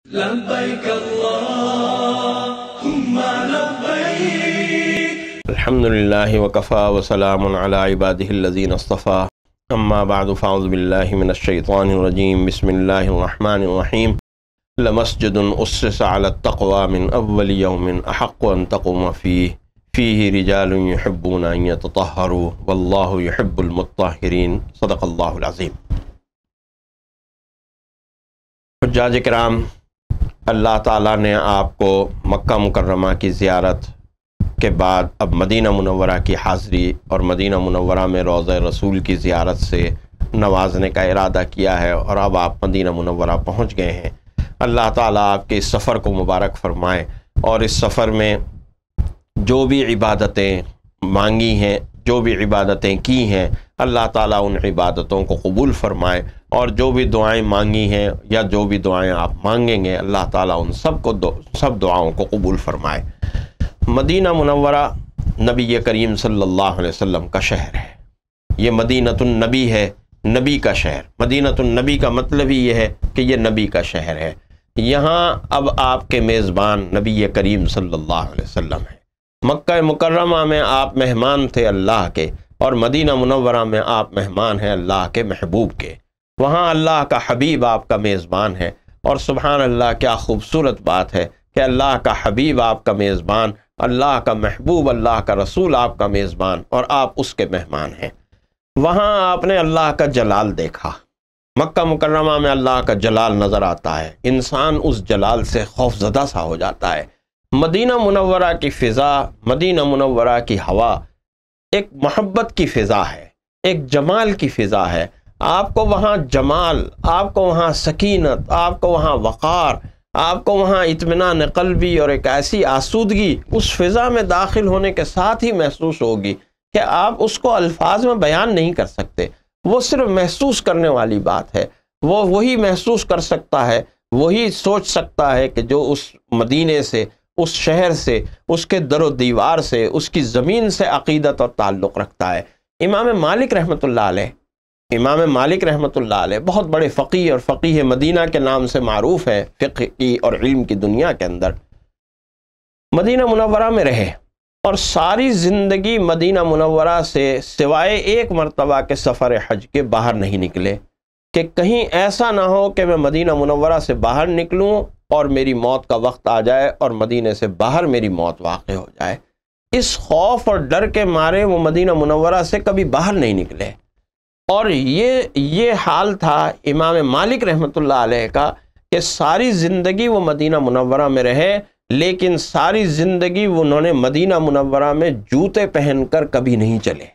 لبيك اللهم لبيك. الحمد لله وكفى وسلام على عباده الذين اصطفى. اما بعد فاعوذ بالله من الشيطان الرجيم. بسم الله الرحمن الرحيم. لمسجد اسس على التقوى من اول يوم احق ان تقوم فيه رجال يحبون ان يتطهروا والله يحب المطهرين. صدق اللہ العظیم. حجاج کرام، اللہ تعالیٰ نے آپ کو مکہ مکرمہ کی زیارت کے بعد اب مدینہ منورہ کی حاضری اور مدینہ منورہ میں روضہ رسول کی زیارت سے نوازنے کا ارادہ کیا ہے، اور اب آپ مدینہ منورہ پہنچ گئے ہیں. اللہ تعالیٰ آپ کے اس سفر کو مبارک فرمائے، اور اس سفر میں جو بھی عبادتیں مانگی ہیں، جو بھی عبادتیں کی ہیں، اللہ تعالیٰ ان عبادتوں کو قبول فرمائے، اور جو بھی دعائیں مانگی ہیں یا جو بھی دعائیں آپ مانگیں گے، اللہ تعالیٰ ان سب دعاؤں کو قبول فرمائے. مدینہ منورہ نبی کریم صلی اللہ علیہ وسلم کا شہر ہے. یہ مدینۃ النبی ہے، نبی کا شہر. مدینۃ النبی کا مطلب ہی یہ ہے کہ یہ نبی کا شہر ہے. یہاں اب آپ کے میزبان نبی کریم صلی اللہ علیہ وسلم ہیں. مکہ مکرمہ میں آپ مہمان تھے اللہ کے، اور مدینہ منورہ میں آپ مہمان ہیں اللہ کے محبوب کے. وہاں اللہ کا حبیب آپ کا میزبان ہے، اور سبحان اللہ کیا خوبصورت بات ہے کہ اللہ کا حبیب آپ کا میزبان، اللہ کا محبوب، اللہ کا رسول آپ کا میزبان، اور آپ اس کے مہمان ہیں. وہاں آپ نے اللہ کا جلال دیکھا. مکہ مکرمہ میں اللہ کا جلال نظر آتا ہے، انسان اس جلال سے خوف زدہ سا ہو جاتا ہے. مدینہ منورہ کی فضا، مدینہ منورہ کی ہوا ایک محبت کی فضا ہے، ایک جمال کی فضا ہے. آپ کو وہاں جمال، آپ کو وہاں سکینت، آپ کو وہاں وقار، آپ کو وہاں اطمینان قلبی اور ایک ایسی آسودگی اس فضا میں داخل ہونے کے ساتھ ہی محسوس ہوگی کہ آپ اس کو الفاظ میں بیان نہیں کر سکتے. وہ صرف محسوس کرنے والی بات ہے. وہی محسوس کر سکتا ہے، وہی سوچ سکتا ہے کہ جو اس مدینے سے، اس شہر سے، اس کے در و دیوار سے، اس کی زمین سے عقیدت اور تعلق رکھتا ہے. امام مالک رحمۃ اللہ علیہ بہت بڑے فقیہ اور فقیہ مدینہ کے نام سے معروف ہے. فقہ کی اور علم کی دنیا کے اندر مدینہ منورہ میں رہے، اور ساری زندگی مدینہ منورہ سے سوائے ایک مرتبہ کے سفر حج کے باہر نہیں نکلے کہ کہیں ایسا نہ ہو کہ میں مدینہ منورہ سے باہر نکلوں اور میری موت کا وقت آ جائے اور مدینے سے باہر میری موت واقع ہو جائے. اس خوف اور ڈر کے مارے وہ مدینہ منورہ سے کبھی باہر نہیں نکلے. اور یہ حال تھا امام مالک رحمۃ اللہ علیہ کا کہ ساری زندگی وہ مدینہ منورہ میں رہے، لیکن ساری زندگی انہوں نے مدینہ منورہ میں جوتے پہن کر کبھی نہیں چلے.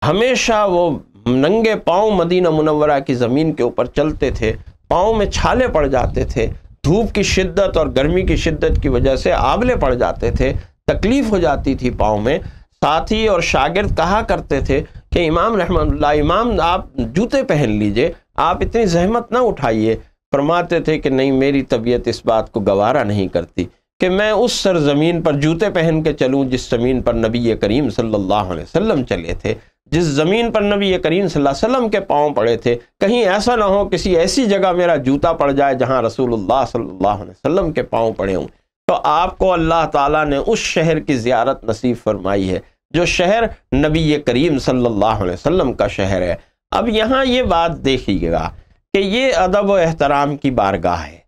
ہمیشہ وہ ننگے پاؤں مدینہ منورہ کی زمین کے اوپر چلتے تھے. پاؤں میں چھالے پڑ جاتے تھے، دھوپ کی شدت اور گرمی کی شدت کی وجہ سے آبلے پڑ جاتے تھے، تکلیف ہو جاتی تھی پاؤں میں. ساتھی اور شاگرد کہا کرتے تھے کہ امام رحمۃ اللہ، امام آپ جوتے پہن لیجئے، آپ اتنی زحمت نہ اٹھائیے. فرماتے تھے کہ نہیں، میری طبیعت اس بات کو گوارا نہیں کرتی کہ میں اس سرزمین پر جوتے پہن کے چلوں جس زمین پر نبی کریم صلی اللہ علیہ وسلم چلے تھے، جس زمین پر نبی کریم صلی اللہ علیہ وسلم کے پاؤں پڑے تھے. کہیں ایسا نہ ہو کسی ایسی جگہ میرا جوتا پڑ جائے جہاں رسول اللہ صلی اللہ علیہ وسلم کے پاؤں پڑے ہوں. تو آپ کو اللہ تعالیٰ نے اس شہر کی زیارت نصیب فرمائی ہے جو شہر نبی کریم صلی اللہ علیہ وسلم کا شہر ہے. اب یہاں یہ بات دیکھیے گا کہ یہ ادب و احترام کی بارگاہ ہے،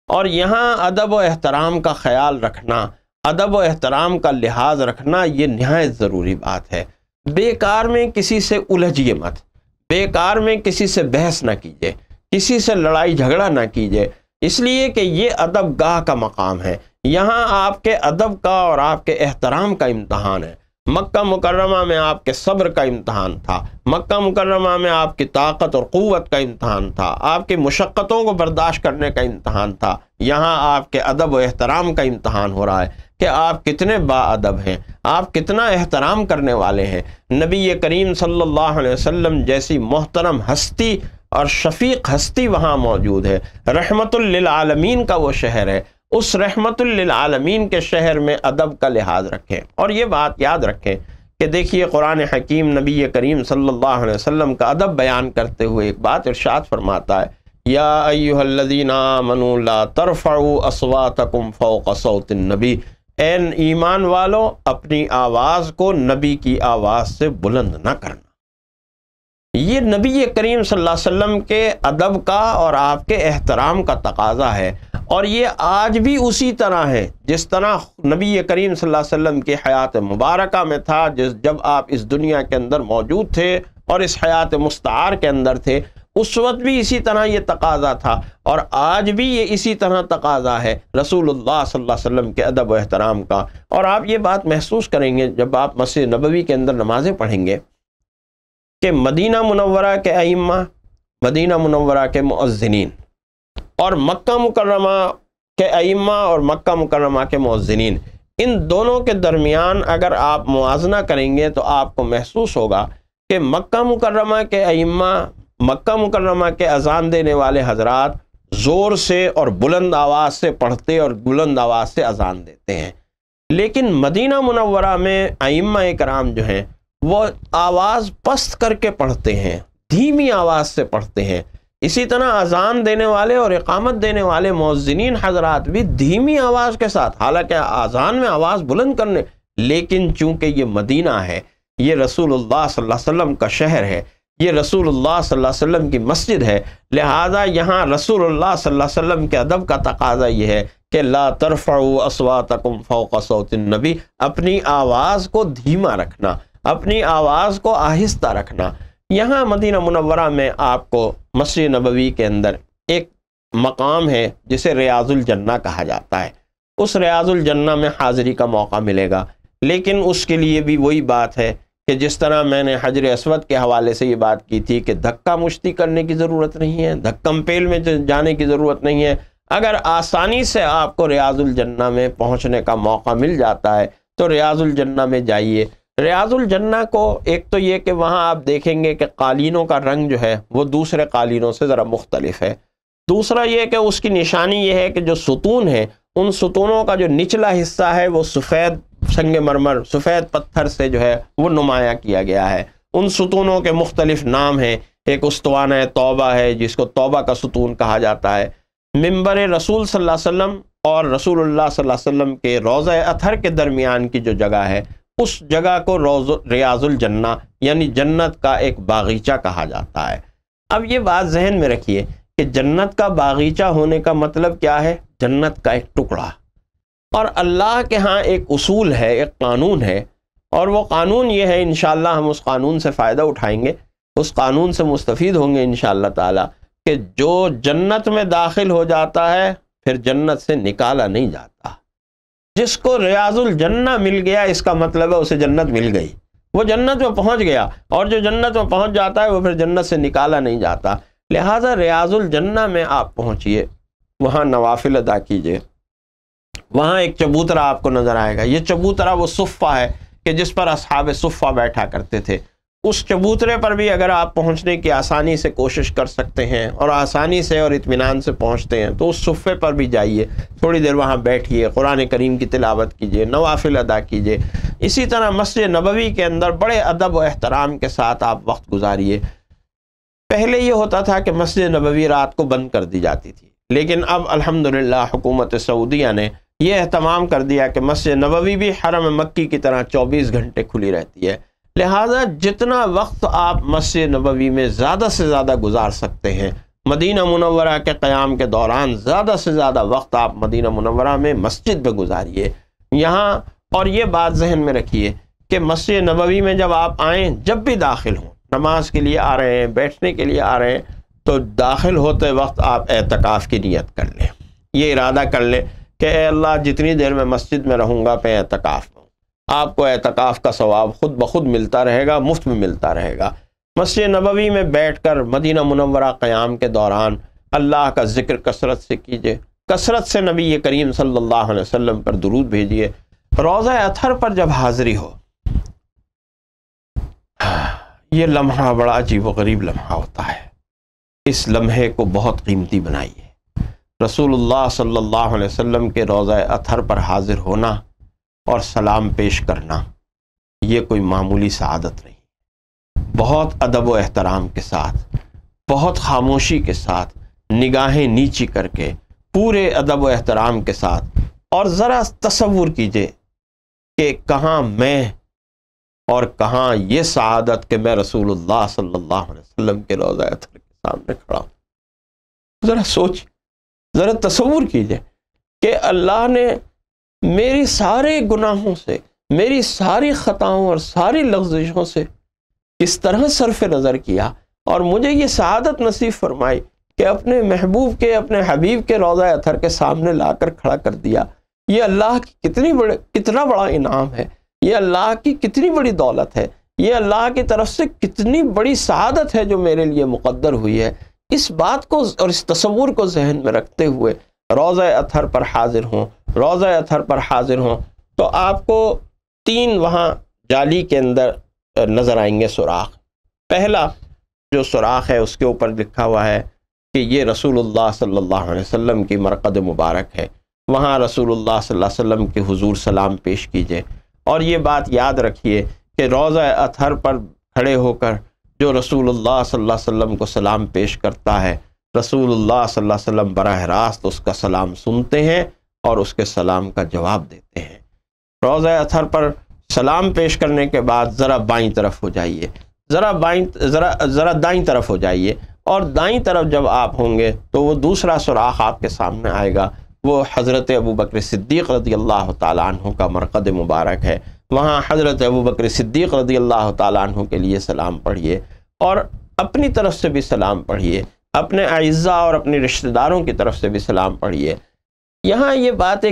اور یہاں ادب و احترام کا خیال رکھنا، ادب و احترام کا لحاظ رکھنا یہ نہایت ضروری بات ہے. بیکار میں کسی سے الجھیے مت، بیکار میں کسی سے بحث نہ کیجیے، کسی سے لڑائی جھگڑا نہ کیجیے، اس لیے کہ یہ ادب گاہ کا مقام ہے. یہاں آپ کے ادب کا اور آپ کے احترام کا امتحان ہے. مکہ مکرمہ میں آپ کے صبر کا امتحان تھا، مکہ مکرمہ میں آپ کی طاقت اور قوت کا امتحان تھا، آپ کی مشقتوں کو برداشت کرنے کا امتحان تھا. یہاں آپ کے ادب و احترام کا امتحان ہو رہا ہے کہ آپ کتنے با ادب ہیں، آپ کتنا احترام کرنے والے ہیں. نبی کریم صلی اللہ علیہ وسلم جیسی محترم ہستی اور شفیق ہستی وہاں موجود ہے. رحمت للعالمین کا وہ شہر ہے. اس رحمت للعالمین کے شہر میں ادب کا لحاظ رکھیں. اور یہ بات یاد رکھیں کہ دیکھیے قرآن حکیم نبی کریم صلی اللہ علیہ وسلم کا ادب بیان کرتے ہوئے ایک بات ارشاد فرماتا ہے یا ایھا الذین آمنوا لا ترفعوا اصواتکم فوق صوت النبی، اے ایمان والو اپنی آواز کو نبی کی آواز سے بلند نہ کرنا۔ یہ نبی کریم صلی اللہ علیہ وسلم کے ادب کا اور آپ کے احترام کا تقاضا ہے، اور یہ آج بھی اسی طرح ہے جس طرح نبی کریم صلی اللہ علیہ وسلم کی حیات مبارکہ میں تھا، جب آپ اس دنیا کے اندر موجود تھے اور اس حیات مستعار کے اندر تھے، اس وقت بھی اسی طرح یہ تقاضا تھا، اور آج بھی یہ اسی طرح تقاضا ہے رسول اللہ صلی اللہ علیہ وسلم کے ادب و احترام کا۔ اور آپ یہ بات محسوس کریں گے جب آپ مسجد نبوی کے اندر نمازیں پڑھیں گے کہ مدینہ منورہ کے ائمہ، مدینہ منورہ کے مؤذنین اور مکہ مکرمہ کے ائمہ اور مکہ مکرمہ کے مؤذنین، ان دونوں کے درمیان اگر آپ موازنہ کریں گے تو آپ کو محسوس ہوگا کہ مکہ مکرمہ کے ائمہ، مکہ مکرمہ کے اذان دینے والے حضرات زور سے اور بلند آواز سے پڑھتے اور بلند آواز سے اذان دیتے ہیں، لیکن مدینہ منورہ میں ائمہ کرام جو ہیں وہ آواز پست کر کے پڑھتے ہیں، دھیمی آواز سے پڑھتے ہیں۔ اسی طرح اذان دینے والے اور اقامت دینے والے مؤذنین حضرات بھی دھیمی آواز کے ساتھ، حالانکہ اذان میں آواز بلند کرنے، لیکن چونکہ یہ مدینہ ہے، یہ رسول اللہ صلی اللہ علیہ وسلم کا شہر ہے، یہ رسول اللہ صلی اللہ علیہ وسلم کی مسجد ہے، لہذا یہاں رسول اللہ صلی اللہ علیہ وسلم کے ادب کا تقاضا یہ ہے کہ لا ترفعوا اصواتکم فوق صوت النبی، اپنی آواز کو دھیما رکھنا، اپنی آواز کو آہستہ رکھنا۔ یہاں مدینہ منورہ میں آپ کو مسجد نبوی کے اندر ایک مقام ہے جسے ریاض الجنہ کہا جاتا ہے، اس ریاض الجنہ میں حاضری کا موقع ملے گا، لیکن اس کے لیے بھی وہی بات ہے کہ جس طرح میں نے حجر اسود کے حوالے سے یہ بات کی تھی کہ دھکا مشتی کرنے کی ضرورت نہیں ہے، دھکم پیل میں جانے کی ضرورت نہیں ہے۔ اگر آسانی سے آپ کو ریاض الجنہ میں پہنچنے کا موقع مل جاتا ہے تو ریاض الجنہ میں جائیے۔ ریاض الجنہ کو ایک تو یہ کہ وہاں آپ دیکھیں گے کہ قالینوں کا رنگ جو ہے وہ دوسرے قالینوں سے ذرا مختلف ہے، دوسرا یہ کہ اس کی نشانی یہ ہے کہ جو ستون ہیں، ان ستونوں کا جو نچلا حصہ ہے وہ سفید سنگ مرمر، سفید پتھر سے جو ہے وہ نمایاں کیا گیا ہے۔ ان ستونوں کے مختلف نام ہیں، ایک استوانہ توبہ ہے جس کو توبہ کا ستون کہا جاتا ہے، منبر رسول صلی اللہ علیہ وسلم اور رسول اللہ صلی اللہ علیہ وسلم کے روضہ اطہر کے درمیان کی جو جگہ ہے، اس جگہ کو ریاض الجنہ یعنی جنت کا ایک باغیچہ کہا جاتا ہے۔ اب یہ بات ذہن میں رکھیے کہ جنت کا باغیچہ ہونے کا مطلب کیا ہے؟ جنت کا ایک ٹکڑا، اور اللہ کے ہاں ایک اصول ہے، ایک قانون ہے، اور وہ قانون یہ ہے، انشاءاللہ ہم اس قانون سے فائدہ اٹھائیں گے، اس قانون سے مستفید ہوں گے انشاءاللہ تعالی، کہ جو جنت میں داخل ہو جاتا ہے پھر جنت سے نکالا نہیں جاتا۔ جس کو ریاض الجنہ مل گیا اس کا مطلب ہے اسے جنت مل گئی، وہ جنت میں پہنچ گیا، اور جو جنت میں پہنچ جاتا ہے وہ پھر جنت سے نکالا نہیں جاتا۔ لہٰذا ریاض الجنہ میں آپ پہنچیے، وہاں نوافل ادا کیجیے، وہاں ایک چبوترا آپ کو نظر آئے گا، یہ چبوترا وہ صفہ ہے کہ جس پر اصحاب صفہ بیٹھا کرتے تھے، اس چبوترے پر بھی اگر آپ پہنچنے کی آسانی سے کوشش کر سکتے ہیں اور آسانی سے اور اطمینان سے پہنچتے ہیں تو اس صفے پر بھی جائیے، تھوڑی دیر وہاں بیٹھیے، قرآن کریم کی تلاوت کیجیے، نوافل ادا کیجیے۔ اسی طرح مسجد نبوی کے اندر بڑے ادب و احترام کے ساتھ آپ وقت گزاریے۔ پہلے یہ ہوتا تھا کہ مسجد نبوی رات کو بند کر دی جاتی تھی، لیکن اب الحمدللہ حکومت سعودیہ نے یہ اہتمام کر دیا کہ مسجد نبوی بھی حرم مکی کی طرح 24 گھنٹے کھلی رہتی ہے، لہٰذا جتنا وقت آپ مسجد نبوی میں زیادہ سے زیادہ گزار سکتے ہیں، مدینہ منورہ کے قیام کے دوران زیادہ سے زیادہ وقت آپ مدینہ منورہ میں مسجد میں گزاریے یہاں۔ اور یہ بات ذہن میں رکھیے کہ مسجد نبوی میں جب آپ آئیں، جب بھی داخل ہوں، نماز کے لیے آ رہے ہیں، بیٹھنے کے لیے آ رہے ہیں، تو داخل ہوتے وقت آپ اعتکاف کی نیت کر لیں، یہ ارادہ کر لیں کہ اے اللہ جتنی دیر میں مسجد میں رہوں گا میں اعتکاف میں ہوں۔ آپ کو اعتکاف کا ثواب خود بخود ملتا رہے گا، مفت میں ملتا رہے گا۔ مسجد نبوی میں بیٹھ کر مدینہ منورہ قیام کے دوران اللہ کا ذکر کثرت سے کیجیے، کثرت سے نبی کریم صلی اللہ علیہ وسلم پر درود بھیجیے۔ روضہ اطہر پر جب حاضری ہو، یہ لمحہ بڑا عجیب و غریب لمحہ ہوتا ہے، اس لمحے کو بہت قیمتی بنائیے۔ رسول اللہ صلی اللہ علیہ وسلم کے روضہ اطہر پر حاضر ہونا اور سلام پیش کرنا یہ کوئی معمولی سعادت نہیں، بہت ادب و احترام کے ساتھ، بہت خاموشی کے ساتھ نگاہیں نیچی کر کے پورے ادب و احترام کے ساتھ، اور ذرا تصور کیجئے کہ کہاں میں اور کہاں یہ سعادت کہ میں رسول اللہ صلی اللہ علیہ وسلم کے روضہ اطہر کے سامنے کھڑا ہوں۔ ذرا سوچ، ذرا تصور کیجئے کہ اللہ نے میری سارے گناہوں سے، میری ساری خطاؤں اور ساری لغزشوں سے کس طرح صرف نظر کیا اور مجھے یہ سعادت نصیب فرمائی کہ اپنے محبوب کے، اپنے حبیب کے روضہ اطہر کے سامنے لا کر کھڑا کر دیا۔ یہ اللہ کی کتنا بڑا انعام ہے، یہ اللہ کی کتنی بڑی دولت ہے، یہ اللہ کی طرف سے کتنی بڑی سعادت ہے جو میرے لیے مقدر ہوئی ہے۔ اس بات کو اور اس تصور کو ذہن میں رکھتے ہوئے روضہ اطہر پر حاضر ہوں، روضہ اطہر پر حاضر ہوں، تو آپ کو 3 وہاں جالی کے اندر نظر آئیں گے سوراخ۔ پہلا جو سوراخ ہے اس کے اوپر لکھا ہوا ہے کہ یہ رسول اللہ صلی اللہ علیہ وسلم کی مرقد مبارک ہے، وہاں رسول اللہ صلی اللہ علیہ وسلم کے حضور سلام پیش کیجئے۔ اور یہ بات یاد رکھیے کہ روضہ اطہر پر کھڑے ہو کر جو رسول اللہ صلی اللہ علیہ وسلم کو سلام پیش کرتا ہے، رسول اللہ صلی اللہ علیہ وسلم براہ راست اس کا سلام سنتے ہیں اور اس کے سلام کا جواب دیتے ہیں۔ روضہ اطہر پر سلام پیش کرنے کے بعد ذرا بائیں طرف ہو جائیے، ذرا دائیں طرف ہو جائیے، اور دائیں طرف جب آپ ہوں گے تو وہ دوسرا سوراخ آپ کے سامنے آئے گا، وہ حضرت ابوبکر صدیق رضی اللہ تعالیٰ عنہ کا مرقد مبارک ہے۔ وہاں حضرت ابوبکر صدیق رضی اللہ تعالیٰ عنہ کے لیے سلام پڑھیے، اور اپنی طرف سے بھی سلام پڑھیے، اپنے اعزاء اور اپنے رشتہ داروں کی طرف سے بھی سلام پڑھیے۔ یہاں یہ بات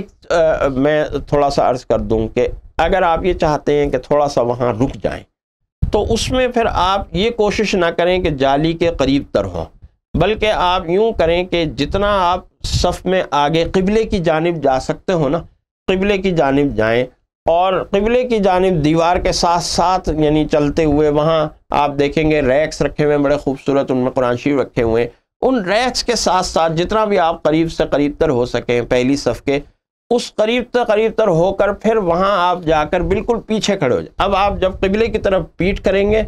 میں تھوڑا سا عرض کر دوں کہ اگر آپ یہ چاہتے ہیں کہ تھوڑا سا وہاں رک جائیں تو اس میں پھر آپ یہ کوشش نہ کریں کہ جالی کے قریب تر ہوں، بلکہ آپ یوں کریں کہ جتنا آپ صف میں آگے قبلے کی جانب جا سکتے ہو نا، قبلے کی جانب جائیں، اور قبلے کی جانب دیوار کے ساتھ ساتھ یعنی چلتے ہوئے وہاں آپ دیکھیں گے ریکس رکھے ہوئے بڑے خوبصورت، ان میں قرآن شریف رکھے ہوئے ہیں، ان ریکس کے ساتھ ساتھ جتنا بھی آپ قریب سے قریب تر ہو سکیں پہلی صف کے، اس قریب تر ہو کر پھر وہاں آپ جا کر بالکل پیچھے کھڑے ہو جائیں۔ اب آپ جب قبلے کی طرف پیٹھ کریں گے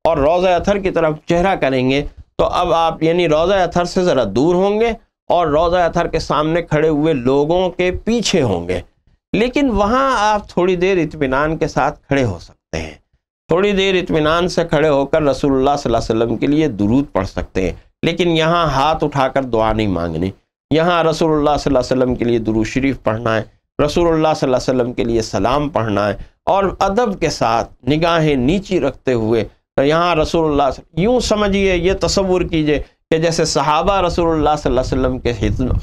اور روضہ اطہر کی طرف چہرہ کریں گے تو اب آپ یعنی روضہ اطہر سے ذرا دور ہوں گے اور روضہ اطہر کے سامنے کھڑے ہوئے لوگوں کے پیچھے ہوں گے، لیکن وہاں آپ تھوڑی دیر اطمینان کے ساتھ کھڑے ہو سکتے ہیں، تھوڑی دیر اطمینان سے کھڑے ہو کر رسول اللہ صلی اللہ علیہ وسلم کے لیے درود پڑھ سکتے ہیں، لیکن یہاں ہاتھ اٹھا کر دعا نہیں مانگنی، یہاں رسول اللہ صلی اللہ علیہ وسلم کے لیے درود شریف پڑھنا ہے، رسول اللہ صلی اللہ علیہ وسلم کے لیے سلام پڑھنا ہے، اور ادب کے ساتھ نگاہیں نیچی رکھتے ہوئے یہاں رسول اللہ یوں سمجھیے، یہ تصور کیجئے کہ جیسے صحابہ رسول اللہ صلی اللہ علیہ وسلم کے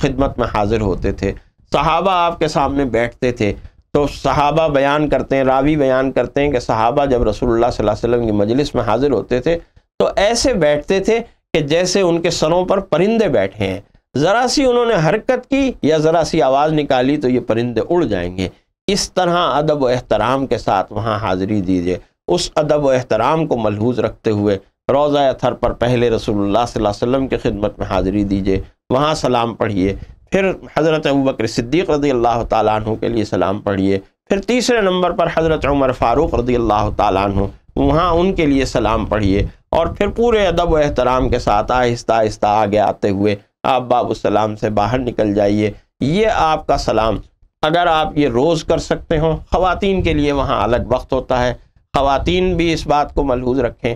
خدمت میں حاضر ہوتے تھے، صحابہ آپ کے سامنے بیٹھتے تھے، تو صحابہ بیان کرتے ہیں، راوی بیان کرتے ہیں کہ صحابہ جب رسول اللہ صلی اللہ علیہ وسلم کی مجلس میں حاضر ہوتے تھے تو ایسے بیٹھتے تھے کہ جیسے ان کے سروں پر پرندے بیٹھے ہیں، ذرا سی انہوں نے حرکت کی یا ذرا سی آواز نکالی تو یہ پرندے اڑ جائیں گے۔ اس طرح ادب و احترام کے ساتھ وہاں حاضری دیجیے۔ اس ادب و احترام کو ملحوظ رکھتے ہوئے روضہ اطہر پر پہلے رسول اللہ صلی اللہ علیہ وسلم کی خدمت میں حاضری دیجیے، وہاں سلام پڑھیے، پھر حضرت ابوبکر صدیق رضی اللہ تعالیٰ عنہ کے لیے سلام پڑھیے، پھر تیسرے نمبر پر حضرت عمر فاروق رضی اللہ تعالیٰ عنہ، وہاں ان کے لیے سلام پڑھیے، اور پھر پورے ادب و احترام کے ساتھ آہستہ آہستہ آگے آتے ہوئے آپ باب السلام سے باہر نکل جائیے۔ یہ آپ کا سلام اگر آپ یہ روز کر سکتے ہوں، خواتین کے لیے وہاں الگ وقت ہوتا ہے، خواتین بھی اس بات کو ملحوظ رکھیں۔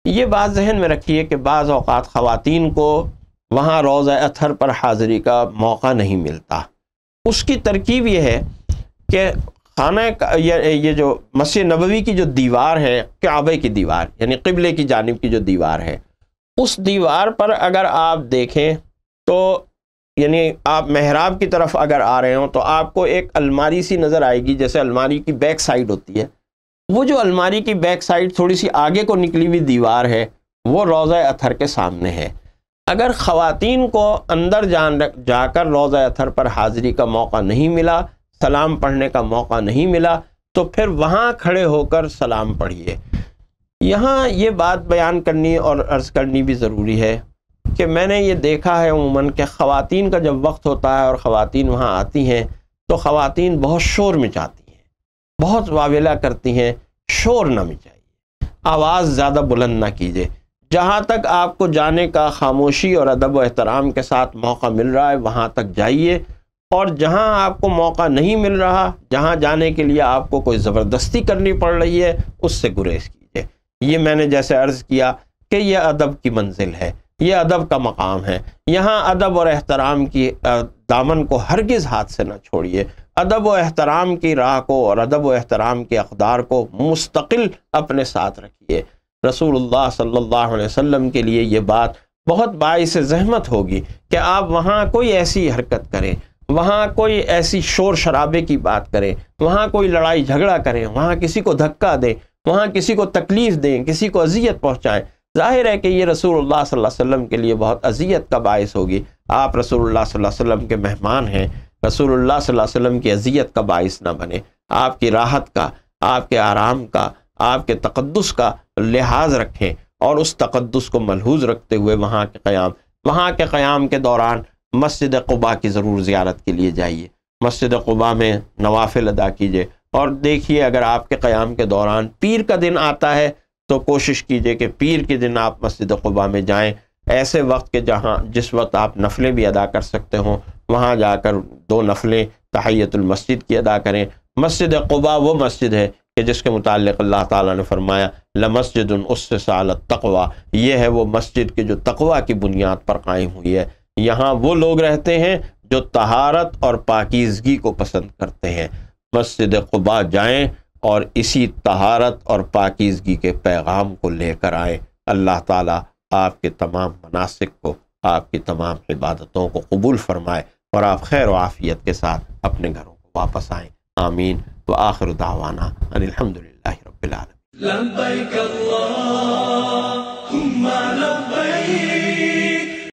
یہ بات ذہن میں رکھیے کہ بعض اوقات خواتین کو وہاں روضہ اطہر پر حاضری کا موقع نہیں ملتا۔ اس کی ترکیب یہ ہے کہ خانہ یہ جو مسجد نبوی کی جو دیوار ہے، کعبے کی دیوار یعنی قبلے کی جانب کی جو دیوار ہے، اس دیوار پر اگر آپ دیکھیں تو یعنی آپ محراب کی طرف اگر آ رہے ہوں تو آپ کو ایک الماری سی نظر آئے گی، جیسے الماری کی بیک سائیڈ ہوتی ہے، وہ جو الماری کی بیک سائیڈ تھوڑی سی آگے کو نکلی ہوئی دیوار ہے وہ روضہ اطہر کے سامنے ہے۔ اگر خواتین کو اندر جا کر روضہ اطہر پر حاضری کا موقع نہیں ملا، سلام پڑھنے کا موقع نہیں ملا، تو پھر وہاں کھڑے ہو کر سلام پڑھیے۔ یہاں یہ بات بیان کرنی اور عرض کرنی بھی ضروری ہے کہ میں نے یہ دیکھا ہے عموماً کہ خواتین کا جب وقت ہوتا ہے اور خواتین وہاں آتی ہیں تو خواتین بہت شور مچاتی ہیں، بہت واویلا کرتی ہیں، شور نہ مچائیے، آواز زیادہ بلند نہ کیجیے۔ جہاں تک آپ کو جانے کا خاموشی اور ادب و احترام کے ساتھ موقع مل رہا ہے وہاں تک جائیے، اور جہاں آپ کو موقع نہیں مل رہا، جہاں جانے کے لیے آپ کو کوئی زبردستی کرنی پڑ رہی ہے، اس سے گریز کیجیے۔ یہ میں نے جیسے عرض کیا کہ یہ ادب کی منزل ہے، یہ ادب کا مقام ہے۔ یہاں ادب اور احترام کی دامن کو ہرگز ہاتھ سے نہ چھوڑیے، ادب و احترام کی راہ کو اور ادب و احترام کے اقدار کو مستقل اپنے ساتھ رکھیے۔ رسول اللہ صلی اللہ علیہ وسلم کے لیے یہ بات بہت باعث زحمت ہوگی کہ آپ وہاں کوئی ایسی حرکت کریں، وہاں کوئی ایسی شور شرابے کی بات کریں، وہاں کوئی لڑائی جھگڑا کریں، وہاں کسی کو دھکا دیں، وہاں کسی کو تکلیف دیں، کسی کو اذیت پہنچائیں۔ ظاہر ہے کہ یہ رسول اللہ صلی اللہ علیہ وسلم کے لیے بہت اذیت کا باعث ہوگی۔ آپ رسول اللہ صلی اللہ علیہ وسلم کے مہمان ہیں، رسول اللہ صلی اللہ علیہ وسلم کی اذیت کا باعث نہ بنے۔ آپ کی راحت کا، آپ کے آرام کا، آپ کے تقدس کا لحاظ رکھیں، اور اس تقدس کو ملحوظ رکھتے ہوئے وہاں کے قیام کے دوران مسجد قباء کی ضرور زیارت کے لیے جائیے، مسجد قباء میں نوافل ادا کیجیے، اور دیکھیے اگر آپ کے قیام کے دوران پیر کا دن آتا ہے تو کوشش کیجیے کہ پیر کے دن آپ مسجد قباء میں جائیں، ایسے وقت کے جس وقت آپ نفلیں بھی ادا کر سکتے ہوں، وہاں جا کر 2 نفلیں تحیۃ المسجد کی ادا کریں۔ مسجد قباء وہ مسجد ہے کہ جس کے متعلق اللہ تعالیٰ نے فرمایا لَمَسْجِدٌ أُسِّسَ عَلَى التَّقْوَى، یہ ہے وہ مسجد کی جو تقوی کی بنیاد پر قائم ہوئی ہے۔ یہاں وہ لوگ رہتے ہیں جو طہارت اور پاکیزگی کو پسند کرتے ہیں۔ مسجد قباء جائیں اور اسی طہارت اور پاکیزگی کے پیغام کو لے کر آئیں۔ اللہ تعالیٰ آپ کے تمام مناسک کو، آپ کی تمام عبادتوں کو قبول فرمائے، اور آپ خیر و عافیت کے ساتھ اپنے گھروں کو واپس آئیں۔ آمین وآخر دعوانا ان الحمد للہ رب العالمین۔ لبیک اللہم لبیک